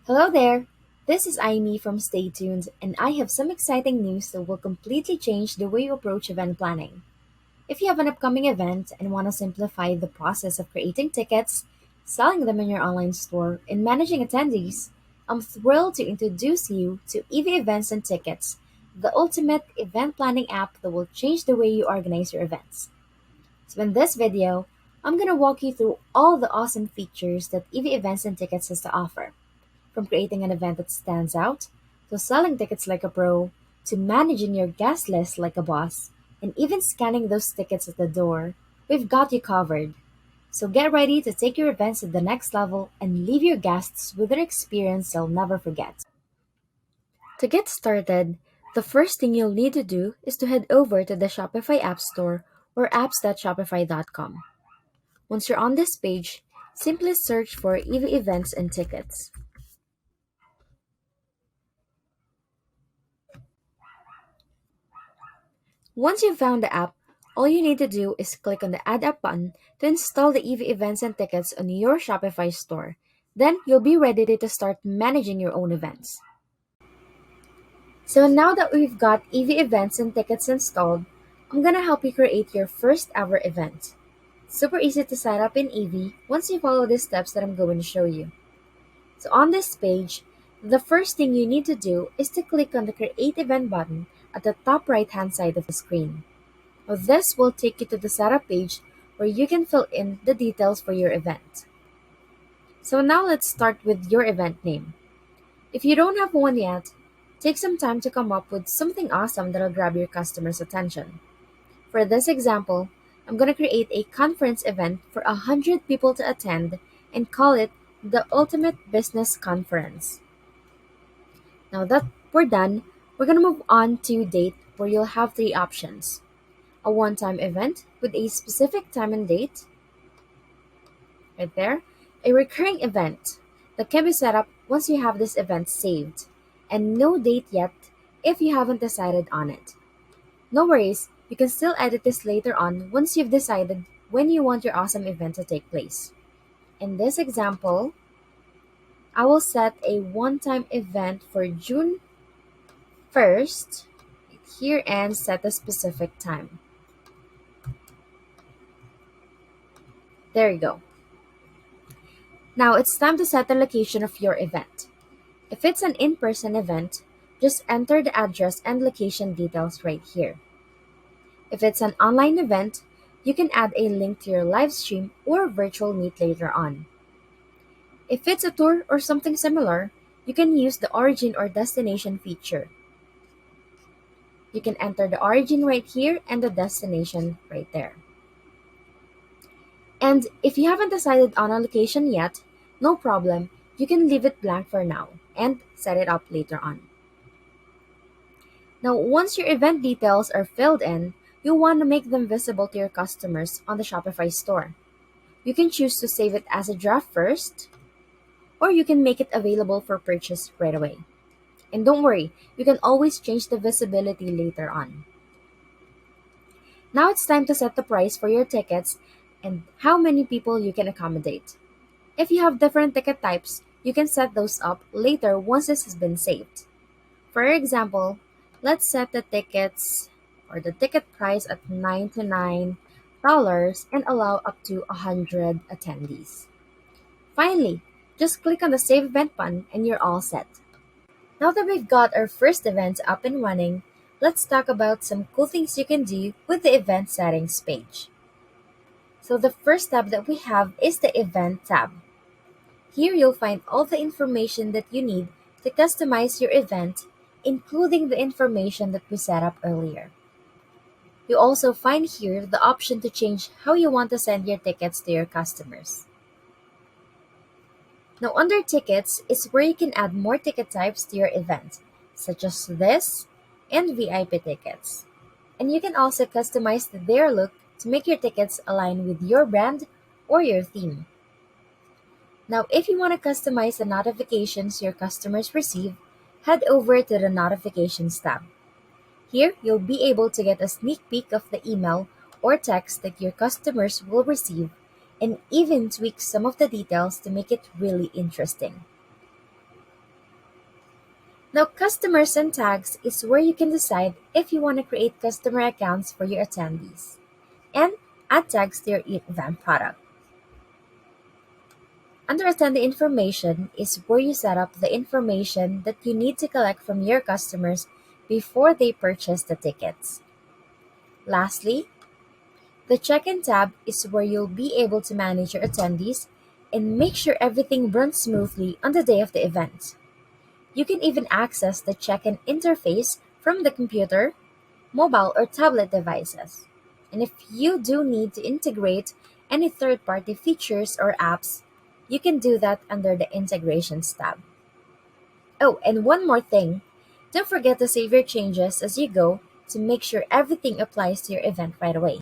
Hello there! This is Aimee from Stay Tuned, and I have some exciting news that will completely change the way you approach event planning. If you have an upcoming event and want to simplify the process of creating tickets, selling them in your online store, and managing attendees, I'm thrilled to introduce you to Evey Events and Tickets, the ultimate event planning app that will change the way you organize your events. So, in this video, I'm going to walk you through all the awesome features that Evey Events and Tickets has to offer from creating an event that stands out, to selling tickets like a pro, to managing your guest list like a boss, and even scanning those tickets at the door, we've got you covered. So get ready to take your events to the next level and leave your guests with an experience they'll never forget. To get started, the first thing you'll need to do is to head over to the Shopify App Store or apps.shopify.com. Once you're on this page, simply search for EV Events and Tickets. Once you've found the app, all you need to do is click on the Add App button to install the EV Events and Tickets on your Shopify store. Then you'll be ready to start managing your own events. So now that we've got EV Events and Tickets installed, I'm gonna help you create your first ever event. Super easy to set up in EV once you follow the steps that I'm going to show you. So on this page, the first thing you need to do is to click on the Create Event button at the top right hand side of the screen. Now, this will take you to the setup page where you can fill in the details for your event. So now let's start with your event name. If you don't have one yet, take some time to come up with something awesome that'll grab your customers' attention. For this example, I'm going to create a conference event for 100 people to attend and call it the Ultimate Business Conference. Now that we're done, we're going to move on to date where you'll have three options: a one time event with a specific time and date, right there, a recurring event that can be set up once you have this event saved, and no date yet if you haven't decided on it. No worries, you can still edit this later on once you've decided when you want your awesome event to take place. In this example, I will set a one time event for June 1st here and set a specific time. There you go. Now it's time to set the location of your event. If it's an in-person event, just enter the address and location details right here. If it's an online event, you can add a link to your live stream or virtual meet later on. If it's a tour or something similar, you can use the origin or destination feature. You can enter the origin right here and the destination right there. And if you haven't decided on a location yet, no problem, you can leave it blank for now and set it up later on. Now, once your event details are filled in, you'll want to make them visible to your customers on the Shopify store. You can choose to save it as a draft first, or you can make it available for purchase right away. And don't worry, you can always change the visibility later on. Now it's time to set the price for your tickets and how many people you can accommodate. If you have different ticket types, you can set those up later once this has been saved. For example, let's set the tickets or the ticket price at $99 and allow up to 100 attendees. Finally, just click on the Save Event button and you're all set. Now that we've got our first event up and running, let's talk about some cool things you can do with the event settings page. So the first tab that we have is the Event tab. Here you'll find all the information that you need to customize your event, including the information that we set up earlier. You also find here the option to change how you want to send your tickets to your customers. Now under tickets is where you can add more ticket types to your event, such as this and VIP tickets. And you can also customize their look to make your tickets align with your brand or your theme. Now if you want to customize the notifications your customers receive, head over to the Notifications tab. Here you'll be able to get a sneak peek of the email or text that your customers will receive and even tweak some of the details to make it really interesting. Now, customers and tags is where you can decide if you want to create customer accounts for your attendees and add tags to your event product. Under attendee information is where you set up the information that you need to collect from your customers before they purchase the tickets. Lastly, the check-in tab is where you'll be able to manage your attendees and make sure everything runs smoothly on the day of the event. You can even access the check-in interface from the computer, mobile, or tablet devices. And if you do need to integrate any third-party features or apps, you can do that under the Integrations tab. Oh, and one more thing. Don't forget to save your changes as you go to make sure everything applies to your event right away.